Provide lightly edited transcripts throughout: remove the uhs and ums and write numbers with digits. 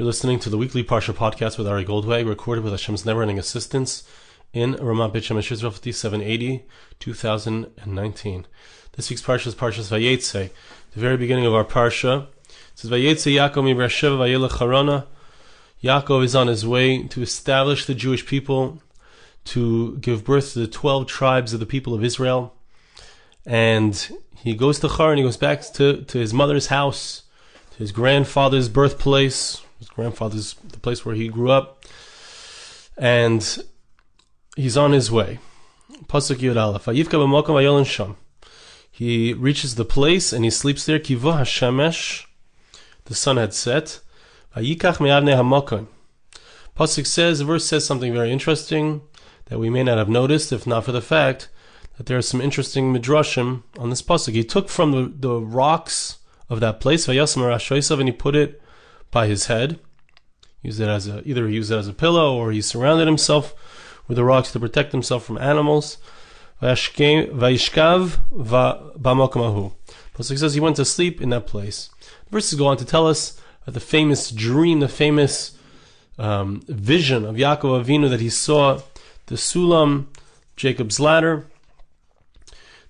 You're listening to the weekly Parsha Podcast with Ari Goldwag, recorded with Hashem's never-ending assistance in Ramat Beit Shemesh Israel 5780, 2019. This week's Parsha is Parshas Vayetzei, the very beginning of our Parsha. It says, Vayetzei Yakov mi Beersheva vayelech Harana. Yakov is on his way to establish the Jewish people, to give birth to the 12 tribes of the people of Israel. And he goes to Haran, he goes back to his mother's house, to his grandfather's birthplace. His grandfather's the place where he grew up, and he's on his way. Pasuk Yud Aleph. Vayivka b'makom vayolin sham. He reaches the place and he sleeps there. Kivo hashemesh. The sun had set. Vayikach me'avnei hamakom. Pasuk says, the verse says something very interesting that we may not have noticed if not for the fact that there are some interesting midrashim on this pasuk. He took from the rocks of that place, vayasam rashoisav, and he put it by his head. Either he used it as a pillow, or he surrounded himself with the rocks to protect himself from animals. Vayishkav b'makom. Pasuk says he went to sleep in that place. The verses go on to tell us the famous dream, the famous vision of Yaakov Avinu, that he saw the Sulam, Jacob's ladder.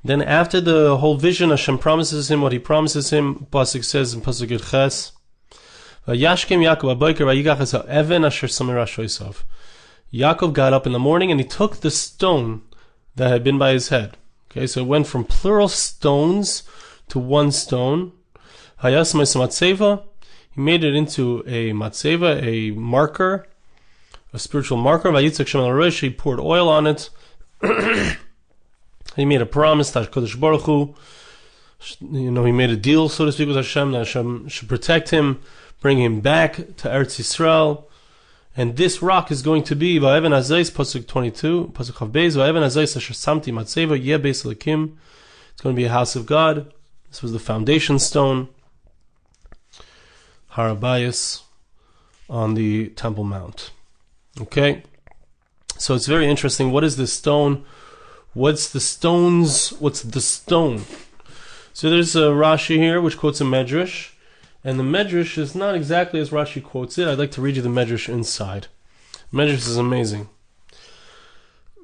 Then after the whole vision, Hashem promises him what he promises him. Pasuk says in Pasuk Yud Ches, Yaakov got up in the morning and he took the stone that had been by his head. Okay, so it went from plural stones to one stone. He made it into a matzeva, a marker, a spiritual marker. He poured oil on it. He made a promise that Kodesh Baruch Hu, he made a deal, so to speak, with Hashem, that Hashem should protect him, bring him back to Eretz Yisrael. And this rock is going to be Va'even Hazais, Pasuk 22, Pasuk Chav Beis, Va'even Hazais asher samti matzeva yeh beis Elokim. It's going to be a house of God. This was the foundation stone, Har HaBayis, on the Temple Mount. Okay? So it's very interesting. What is this stone? What's the stone? So there's a Rashi here which quotes a Medrash. And the Medrash is not exactly as Rashi quotes it. I'd like to read you the Medrash inside. Medrash is amazing.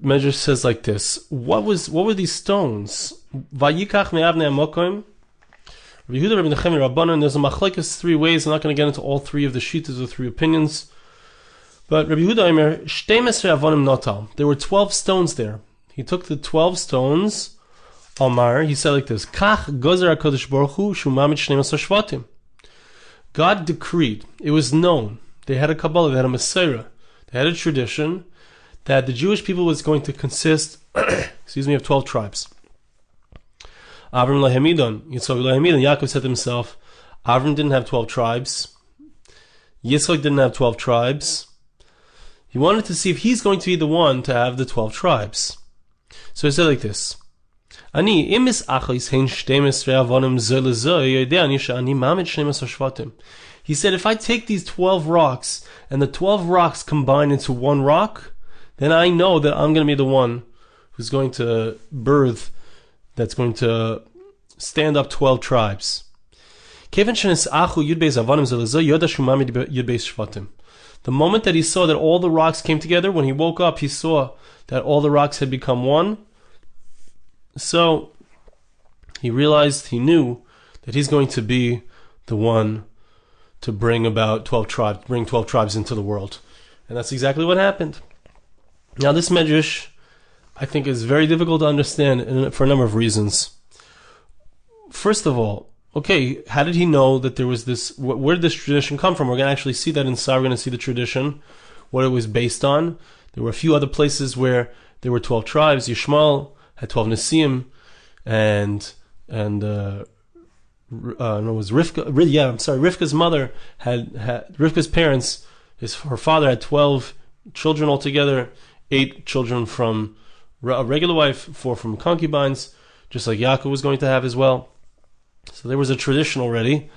Medrash says like this: What were these stones? Vayikach me'avnei hamokom. Rabbi Yehuda, Rabbi Nechem, Rabbanan. There's a machlekes three ways. I'm not going to get into all three of the shittas or three opinions. But Rabbi Yehuda Omer, 12 avonim notal. There were 12 stones there. He took the 12 stones. Omar, he said like this: Kach gozer HaKadosh Baruch Hu shumamid 12 shvatim. God decreed, it was known, they had a Kabbalah, they had a Messiah, they had a tradition that the Jewish people was going to consist, of 12 tribes. Avram lahemidon, Yitzchak lahemidon. Yaakov said to himself, Avram didn't have 12 tribes, Yitzchak didn't have 12 tribes. He wanted to see if he's going to be the one to have the 12 tribes. So he said like this: he said, if I take these 12 rocks and the 12 rocks combine into one rock, then I know that I'm going to be the one who's going to birth, that's going to stand up 12 tribes. The moment that he saw that all the rocks came together, when he woke up, he saw that all the rocks had become one. So he realized, he knew that he's going to be the one to bring about 12 tribes, bring 12 tribes into the world. And that's exactly what happened. Now this Medrash, I think, is very difficult to understand for a number of reasons. First of all, okay, how did he know that there was this, where did this tradition come from? We're going to actually see that inside. We're going to see the tradition, what it was based on. There were a few other places where there were 12 tribes. Yishmael had 12 Nesiim, and it was Rivka's mother had Rivka's parents, her father had 12 children altogether, 8 children from a regular wife, 4 from concubines, just like Yakov was going to have as well. So there was a tradition already,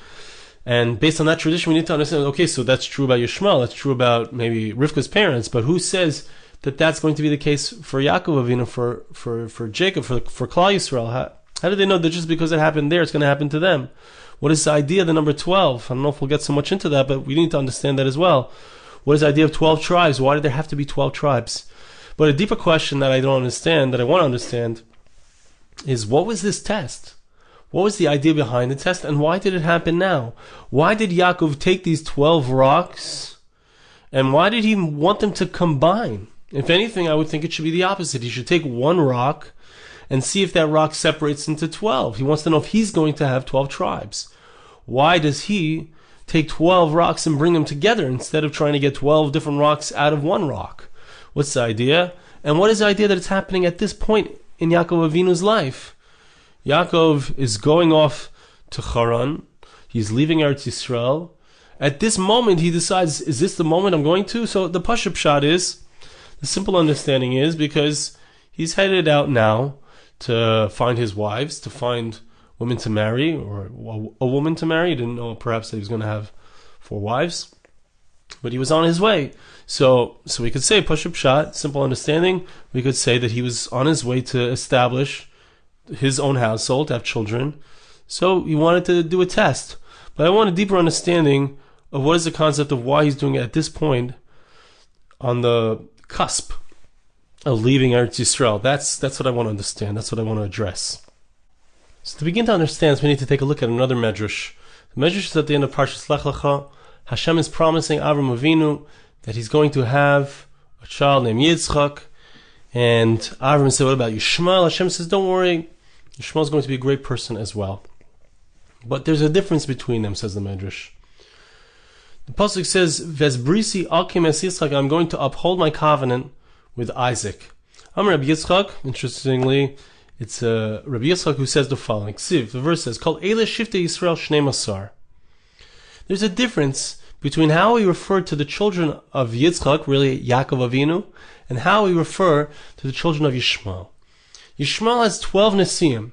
and based on that tradition we need to understand, okay, so that's true about Yishmael, that's true about maybe Rivka's parents, but who says that that's going to be the case for Yaakov Avinu, for Jacob, for Klal Yisrael? How do they know that just because it happened there, it's going to happen to them? What is the idea of the number 12? I don't know if we'll get so much into that, but we need to understand that as well. What is the idea of 12 tribes? Why did there have to be 12 tribes? But a deeper question that I don't understand, that I want to understand, is what was this test? What was the idea behind the test, and why did it happen now? Why did Yakov take these 12 rocks, and why did he want them to combine? If anything, I would think it should be the opposite. He should take one rock and see if that rock separates into 12. He wants to know if he's going to have 12 tribes. Why does he take 12 rocks and bring them together instead of trying to get 12 different rocks out of one rock? What's the idea? And what is the idea that it's happening at this point in Yaakov Avinu's life? Yaakov is going off to Haran. He's leaving Eretz Yisrael. At this moment, he decides, is this the moment I'm going to? So the Parsha Pshat is, the simple understanding is, because he's headed out now to find his wives, to find women to marry, or a woman to marry. He didn't know perhaps that he was going to have 4 wives, but he was on his way. So we could say, Parsha Pshat, simple understanding, we could say that he was on his way to establish his own household, to have children. So he wanted to do a test. But I want a deeper understanding of what is the concept of why he's doing it at this point on the cusp of leaving Eretz Yisrael. That's what I want to understand. That's what I want to address. So to begin to understand, we need to take a look at another medrash. The medrash is at the end of Parshas Lech Lecha. Hashem is promising Avram Avinu that he's going to have a child named Yitzchak. And Avram said, what about Yishmael? Hashem says, don't worry, Yishmael is going to be a great person as well. But there's a difference between them, says the medrash. The pasuk says, "Vesbrisi akim es Yitzchak." I'm going to uphold my covenant with Isaac. Amar Rabbi Yitzchak. Interestingly, it's Rabbi Yitzchak who says the following. Ksiv, the verse says, "Kol eile shiftei Yisrael shnei masar." There's a difference between how we refer to the children of Yitzchak, really Yaakov Avinu, and how we refer to the children of Yishmael. Yishmael has 12 Nesiim.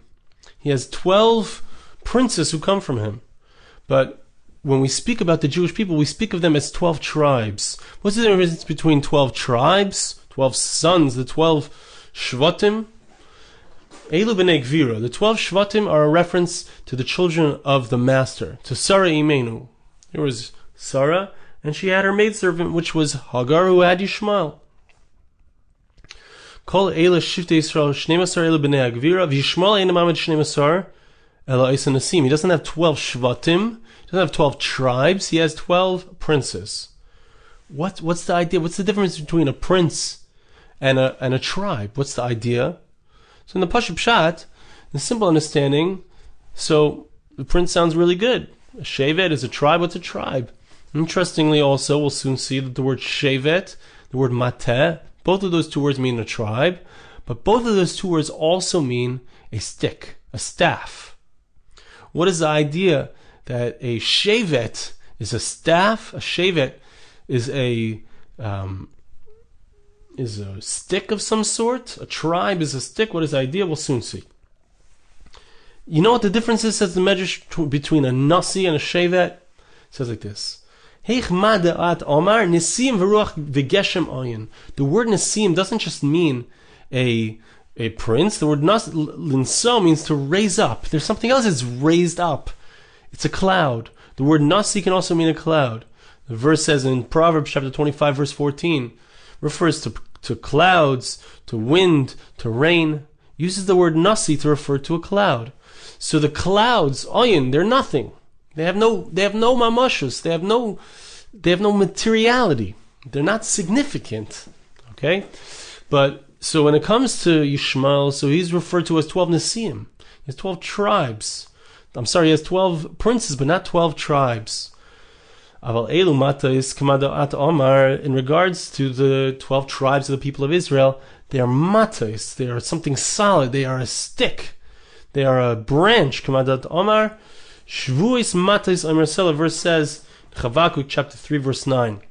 He has 12 princes who come from him. But when we speak about the Jewish people, we speak of them as 12 tribes. What's the difference between 12 tribes, 12 sons, the 12 Shvatim? Elu b'nei Gvira. The 12 Shvatim are a reference to the children of the master, to Sarah Imenu. There was Sarah, and she had her maidservant, which was Hagar, who had Yishmael. Kol eila shiftei Yisrael shnei masar elu b'nei Gvira, v'Yishmael ein mamed shnei masar ela isa nasim. He doesn't have 12 Shvatim. He doesn't have 12 tribes. He has 12 princes. What's the idea? What's the difference between a prince and a tribe? What's the idea? So in the Parsha Pshat, the simple understanding, so the prince sounds really good. A shevet is a tribe. What's a tribe? Interestingly, also, we'll soon see that the word shevet, the word mateh, both of those two words mean a tribe, but both of those two words also mean a stick, a staff. What is the idea? That a shevet is a staff. A shevet is a stick of some sort. A tribe is a stick. What is the idea? We'll soon see. You know what the difference is, says the medrash, between a nasi and a shevet? It says like this. The word Nesim doesn't just mean a prince. The word linso means to raise up. There's something else that's raised up. It's a cloud. The word nasi can also mean a cloud. The verse says in Proverbs chapter 25, verse 14, refers to clouds, to wind, to rain. Uses the word nasi to refer to a cloud. So the clouds, oyin, they're nothing. They have no mamashus. They have no materiality. They're not significant. Okay? But so when it comes to Yishmael, so he's referred to as 12 Nesiim. He has 12 tribes. He has 12 princes, but not 12 tribes. In regards to the 12 tribes of the people of Israel, they are matais. They are something solid. They are a stick. They are a branch. Kamadat Omar, Shvuis matais Amar. Verse says, Chavakuk chapter 3, verse 9.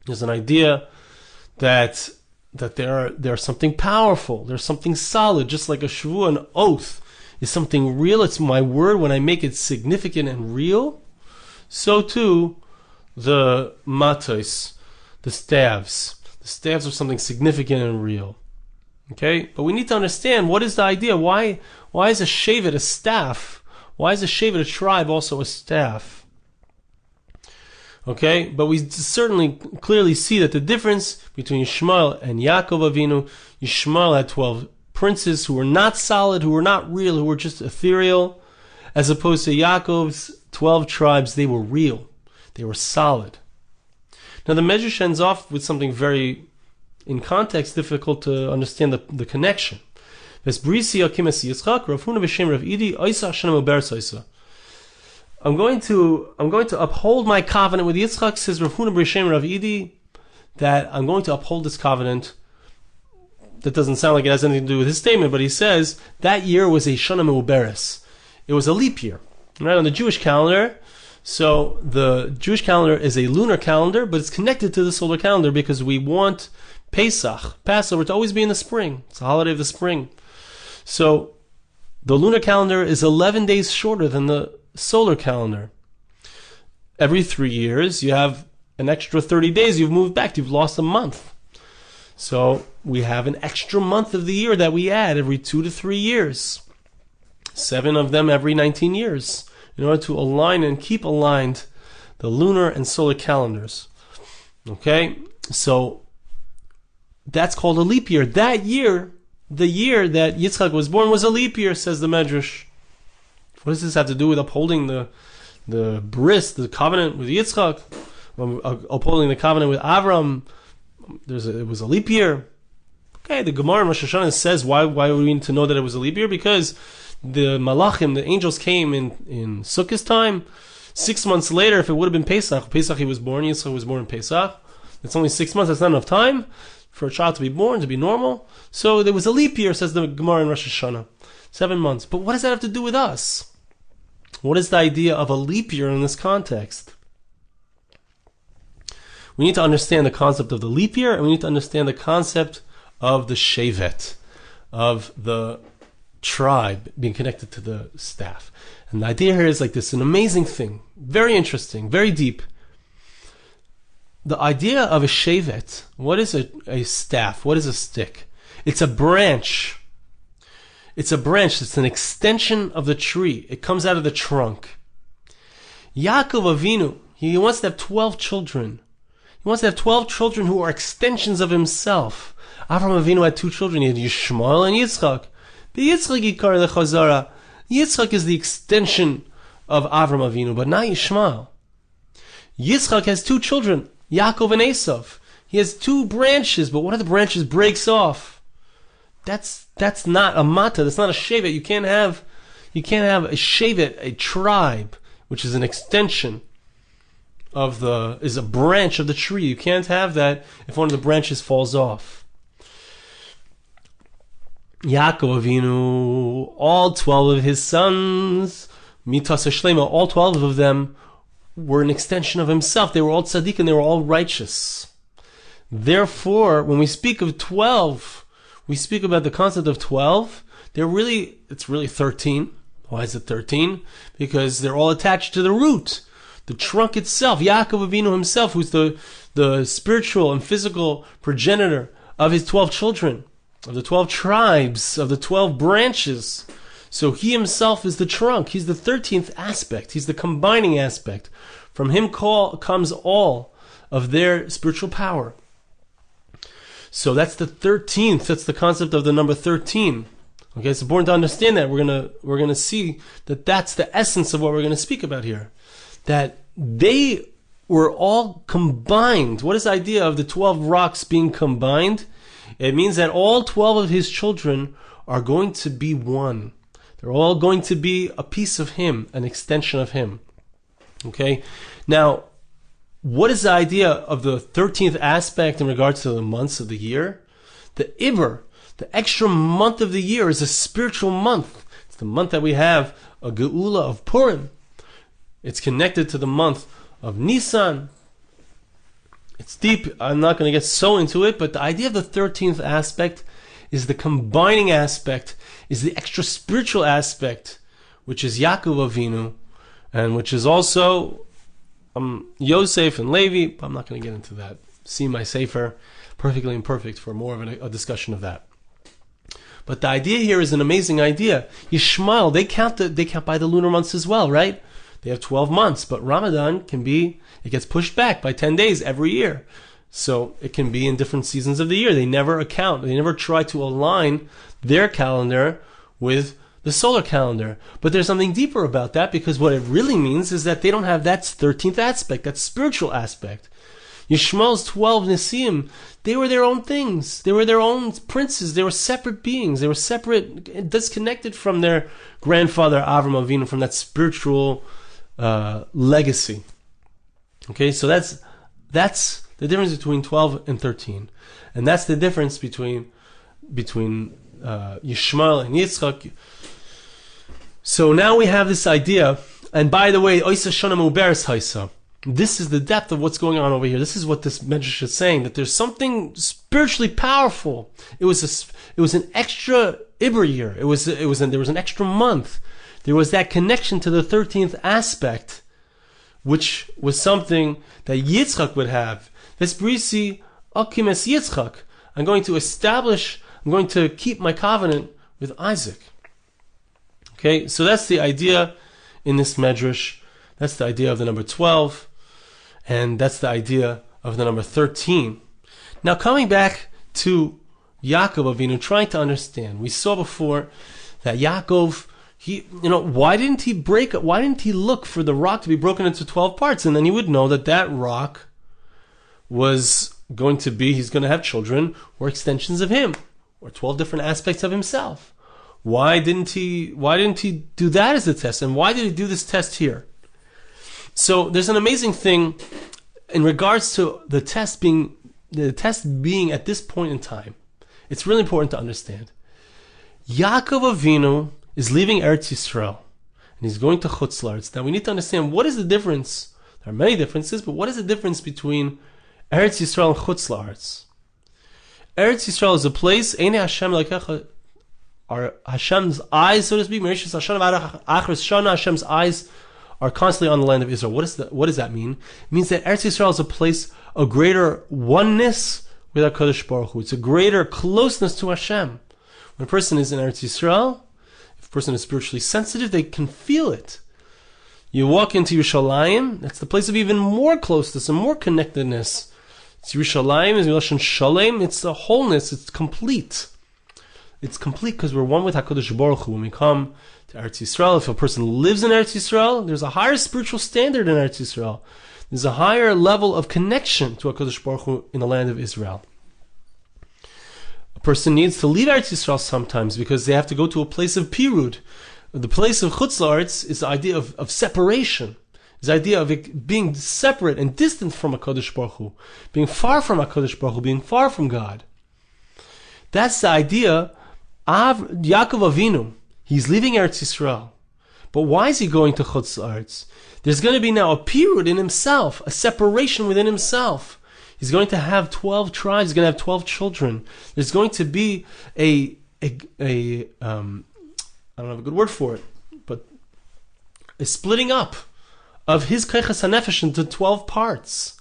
There's an idea that they're something powerful. They're something solid, just like a shvu, an oath, is something real. It's my word. When I make it significant and real, so too the matos, the staves. The staves are something significant and real. Okay? But we need to understand, what is the idea? Why is a shevet a staff? Why is a shevet, a tribe, also a staff? Okay, but we certainly clearly see that the difference between Yishmael and Yakov Avinu, Yishmael had 12 princes who were not solid, who were not real, who were just ethereal, as opposed to Yaakov's 12 tribes. They were real. They were solid. Now the Medrash ends off with something very, in context, difficult to understand the connection. I'm going to uphold my covenant with Yitzchak, says Rav Huna b'Shem Rav Idi, that I'm going to uphold this covenant. That doesn't sound like it has anything to do with his statement, but he says that year was a Shana Meuberes. It was a leap year, right, on the Jewish calendar. So the Jewish calendar is a lunar calendar, but it's connected to the solar calendar because we want Pesach, Passover, to always be in the spring. It's a holiday of the spring. So the lunar calendar is 11 days shorter than the solar calendar. Every 3 years, you have an extra 30 days. You've moved back. You've lost a month. So we have an extra month of the year that we add every 2 to 3 years. 7 of them every 19 years, in order to align and keep aligned the lunar and solar calendars. Okay? So that's called a leap year. That year, the year that Yitzchak was born, was a leap year, says the Medrash. What does this have to do with upholding the bris, the covenant with Yitzchak? Upholding the covenant with Avram, it was a leap year. Okay, the Gemara in Rosh Hashanah says why we need to know that it was a leap year? Because the Malachim, the angels, came in Sukkot's time. 6 months later, if it would have been Pesach he was born, Yitzchak was born in Pesach. It's only 6 months, that's not enough time for a child to be born, to be normal. So there was a leap year, says the Gemara in Rosh Hashanah. 7 months. But what does that have to do with us? What is the idea of a leap year in this context? We need to understand the concept of the leap year, and we need to understand the concept of the shevet, of the tribe being connected to the staff. And the idea here is like this, an amazing thing, very interesting, very deep. The idea of a shevet, what is a staff? What is a stick? It's a branch. It's a branch. It's an extension of the tree. It comes out of the trunk. Yaakov Avinu, he wants to have 12 children. He wants to have 12 children who are extensions of himself. Avraham Avinu had 2 children. He had Yishmael and Yitzchak. But Yitzchak yikar lechazara. Yitzchak is the extension of Avraham Avinu, but not Yishmael. Yitzchak has 2 children, Yakov and Esav. He has 2 branches, but one of the branches breaks off. That's not a mata. That's not a shevet. You can't have a shevet, a tribe, which is an extension is a branch of the tree. You can't have that if one of the branches falls off. Yaakov Avinu, all 12 of his sons, mitas shlema, all 12 of them were an extension of himself. They were all tzaddik and they were all righteous. Therefore, when we speak of 12, we speak about the concept of 12. It's really 13. Why is it 13? Because they're all attached to the root, the trunk itself. Yaakov Avinu himself, who's the spiritual and physical progenitor of his 12 children, of the 12 tribes, of the 12 branches. So he himself is the trunk. He's the 13th aspect. He's the combining aspect. From him comes all of their spiritual power. So that's the 13th. That's the concept of the number 13. Okay, it's important to understand that. We're gonna see that that's the essence of what we're gonna speak about here. That they were all combined. What is the idea of the 12 rocks being combined? It means that all 12 of his children are going to be one. They're all going to be a piece of him, an extension of him. Okay? Now, what is the idea of the 13th aspect in regards to the months of the year? The Iber, the extra month of the year, is a spiritual month. It's the month that we have a Geula of Purim. It's connected to the month of Nisan. It's deep. I'm not going to get so into it, but the idea of the 13th aspect is the combining aspect, is the extra spiritual aspect, which is Yaakov Avinu, and which is also Yosef and Levi. I'm not going to get into that. See my Sefer, Perfectly Imperfect, for more of a discussion of that. But the idea here is an amazing idea. Yishmael, they count by the lunar months as well, right? They have 12 months, but Ramadan it gets pushed back by 10 days every year. So it can be in different seasons of the year. They never try to align their calendar with the solar calendar. But there's something deeper about that, because what it really means is that they don't have that 13th aspect, that spiritual aspect. Yishmael's 12 Nisim, they were their own things. They were their own princes. They were separate beings. They were separate, disconnected from their grandfather Avram Avinu, from that spiritual legacy. Okay, so that's the difference between 12 and 13. And that's the difference between Yishmael and Yitzchak. So now we have this idea, and by the way, Oisa Shana Muberes Haisa. This is the depth of what's going on over here. This is what this medrash is saying, that there's something spiritually powerful. It was an extra Ibra year. There was an extra month. There was that connection to the 13th aspect, which was something that Yitzchak would have. Vesbrisi Akim es Yitzchak. I'm going to keep my covenant with Isaac. Okay, so that's the idea in this medrash. That's the idea of the number 12, and that's the idea of the number 13. Now, coming back to Yakov Avinu, trying to understand, we saw before that Yakov, why didn't he look for the rock to be broken into 12 parts? And then he would know that rock was he's going to have children or extensions of him, or 12 different aspects of himself. Why didn't he do that as a test? And why did he do this test here? So there's an amazing thing in regards to the test being at this point in time. It's really important to understand. Yaakov Avinu is leaving Eretz Yisrael, and he's going to Chutz La'aretz. Now we need to understand, what is the difference? There are many differences, but what is the difference between Eretz Yisrael and Chutz La'aretz? Eretz Yisrael is a place, Einei Hashem Elokecha, are Hashem's eyes, so to speak. Hashem's eyes are constantly on the land of Israel. What does that mean? It means that Eretz Yisrael is a place of greater oneness with HaKadosh Baruch Hu. It's a greater closeness to Hashem. When a person is in Eretz Yisrael, if a person is spiritually sensitive, they can feel it. You walk into Yerushalayim, that's the place of even more closeness and more connectedness. It's Yerushalayim, it's Yelashon Shalem, it's the wholeness, it's complete. It's complete because we're one with HaKadosh Baruch Hu. When we come to Eretz Yisrael, if a person lives in Eretz Yisrael, there's a higher spiritual standard in Eretz Yisrael. There's a higher level of connection to HaKadosh Baruch Hu in the land of Israel. A person needs to leave Eretz Yisrael sometimes because they have to go to a place of Pirud. The place of Chutz La'aretz is the idea of separation. It's the idea of it being separate and distant from HaKadosh Baruch Hu. Being far from HaKadosh Baruch Hu, being far from God. That's the idea of Yaakov Avinu. He's leaving Eretz Yisrael. But why is he going to Chutz La'aretz? There's going to be now a period in himself, a separation within himself. He's going to have 12 tribes. He's going to have 12 children. There's going to be I don't have a good word for it, but a splitting up of his Keiches HaNefesh into 12 parts.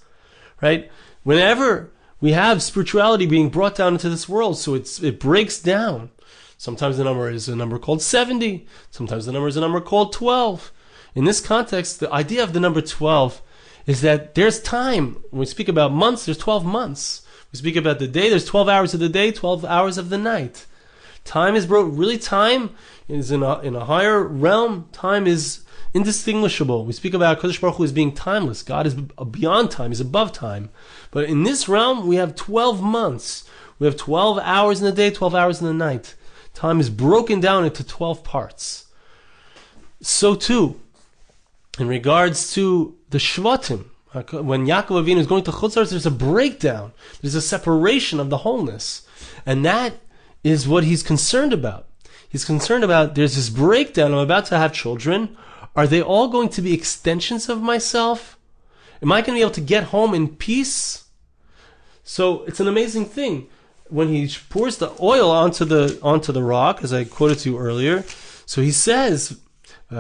Right? Whenever we have spirituality being brought down into this world, so it breaks down. Sometimes the number is a number called 70. Sometimes the number is a number called 12. In this context, the idea of the number 12 is that there's time. When we speak about months, there's 12 months. We speak about the day, there's 12 hours of the day, 12 hours of the night. Time is time is in a higher realm. Time is indistinguishable. We speak about HaKadosh Baruch Hu as being timeless. God is beyond time. He's above time. But in this realm, we have 12 months. We have 12 hours in the day, 12 hours in the night. Time is broken down into 12 parts. So too, in regards to the Shvatim, when Yaakov Avinu is going to Chutz La'aretz, there's a breakdown. There's a separation of the wholeness. And that is what he's concerned about. He's concerned about, there's this breakdown. I'm about to have children. Are they all going to be extensions of myself? Am I going to be able to get home in peace? So it's an amazing thing. When he pours the oil onto the rock, as I quoted to you earlier, so he says, the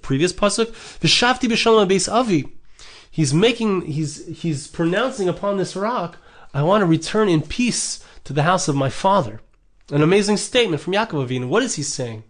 previous pasuk, V'shavti b'shalom beis avi. He's pronouncing upon this rock, I want to return in peace to the house of my father. An amazing statement from Yakov Avinu. What is he saying?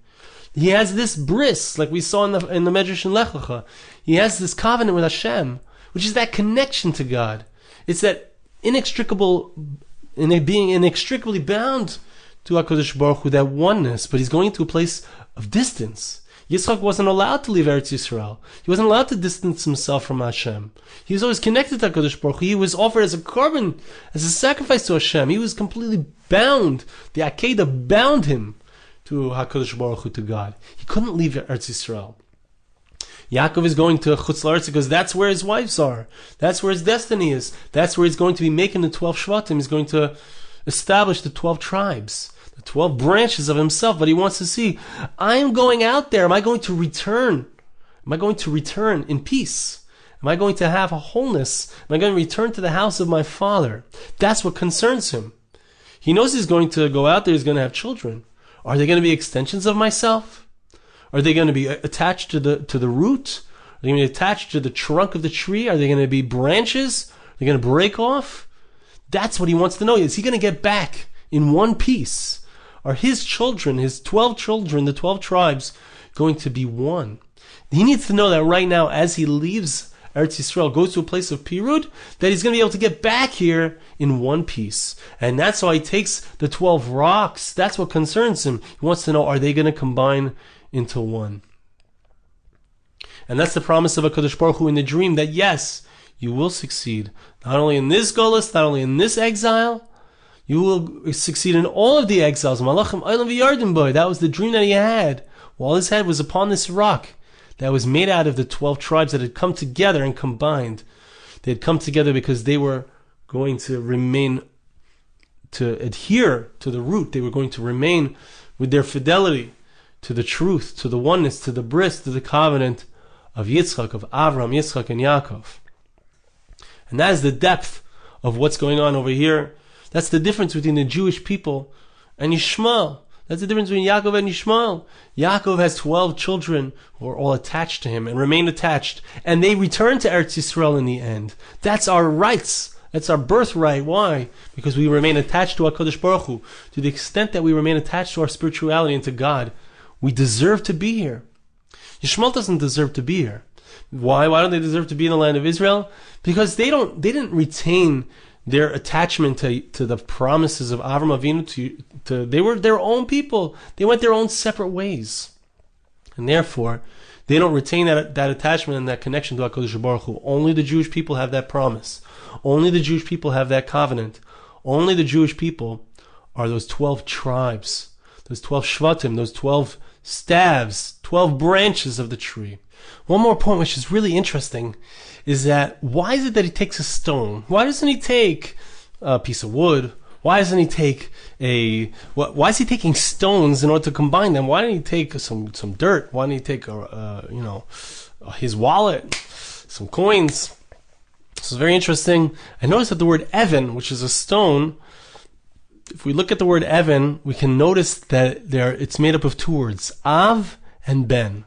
He has this bris, like we saw in the Medrash in Lech Lecha. He has this covenant with Hashem, which is that connection to God. It's that being inextricably bound to HaKadosh Baruch Hu, that oneness, but he's going to a place of distance. Yitzchak wasn't allowed to leave Eretz Yisrael. He wasn't allowed to distance himself from Hashem. He was always connected to HaKadosh Baruch Hu. He was offered as a korban, as a sacrifice to Hashem. He was completely bound. The Akedah bound him to HaKadosh Baruch Hu, to God. He couldn't leave Eretz Yisrael. Yaakov is going to Chutz La'aretz because that's where his wives are. That's where his destiny is. That's where he's going to be making the 12 Shvatim. He's going to establish the 12 tribes, the 12 branches of himself. But he wants to see, I am going out there. Am I going to return? Am I going to return in peace? Am I going to have a wholeness? Am I going to return to the house of my father? That's what concerns him. He knows he's going to go out there. He's going to have children. Are they going to be extensions of myself? Are they going to be attached to the root? Are they going to be attached to the trunk of the tree? Are they going to be branches? Are they going to break off? That's what he wants to know. Is he going to get back in one piece? Are his children, his 12 children, the 12 tribes, going to be one? He needs to know that right now, as he leaves Eretz Yisrael, goes to a place of Pirud, that he's going to be able to get back here in one piece. And that's why he takes the 12 rocks. That's what concerns him. He wants to know, are they going to combine into one? And that's the promise of HaKadosh Baruch Hu in the dream, that yes, you will succeed. Not only in this golus, not only in this exile, you will succeed in all of the exiles. Malachim Olam V'Yarden Boy. That was the dream that he had while his head was upon this rock that was made out of the 12 tribes that had come together and combined. They had come together because they were going to remain, to adhere to the root. They were going to remain with their fidelity to the truth, to the oneness, to the bris, to the covenant of Yitzchak, of Avram, Yitzchak, and Yakov. And that is the depth of what's going on over here. That's the difference between the Jewish people and Yishmael. That's the difference between Yakov and Yishmael. Yakov has 12 children who are all attached to him and remain attached. And they return to Eretz Yisrael in the end. That's our rights. That's our birthright. Why? Because we remain attached to HaKadosh Baruch Hu. To the extent that we remain attached to our spirituality and to God, we deserve to be here. Yishmael doesn't deserve to be here. Why? Why don't they deserve to be in the land of Israel? Because they didn't retain their attachment to the promises of Avram Avinu. They were their own people. They went their own separate ways. And therefore, they don't retain that attachment and that connection to HaKadosh Baruch Hu. Only the Jewish people have that promise. Only the Jewish people have that covenant. Only the Jewish people are those 12 tribes, those 12 Shvatim, those 12 staves, 12 branches of the tree. One more point which is really interesting is that why is it that he takes a stone? Why doesn't he take a piece of wood? Why doesn't he take why is he taking stones in order to combine them? Why didn't he take some dirt? Why didn't he take his wallet, some coins? This is very interesting. I noticed that the word Evan, which is a stone, if we look at the word Evan, we can notice that it's made up of two words, Av and Ben,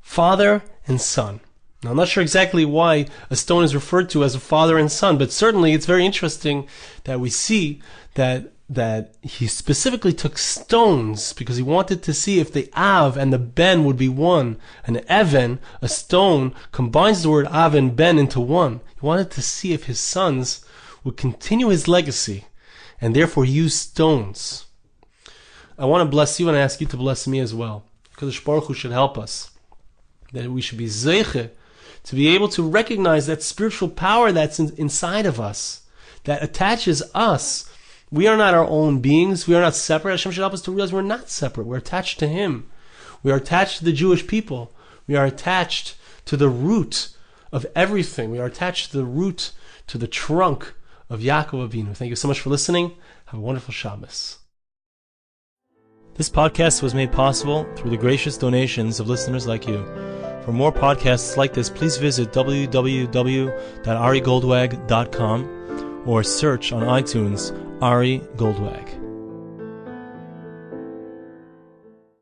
father and son. Now, I'm not sure exactly why a stone is referred to as a father and son, but certainly it's very interesting that we see that he specifically took stones because he wanted to see if the Av and the Ben would be one. An Evan, a stone, combines the word Av and Ben into one. He wanted to see if his sons would continue his legacy, and therefore he used stones. I want to bless you and I ask you to bless me as well. Because Baruch Hu should help us. That we should be zeiche to be able to recognize that spiritual power that's inside of us, that attaches us. We are not our own beings. We are not separate. Hashem should help us to realize we're not separate. We're attached to Him. We are attached to the Jewish people. We are attached to the root of everything. We are attached to the root, to the trunk of Yaakov Avinu. Thank you so much for listening. Have a wonderful Shabbos. This podcast was made possible through the gracious donations of listeners like you. For more podcasts like this, please visit www.arigoldwag.com or search on iTunes Ari Goldwag.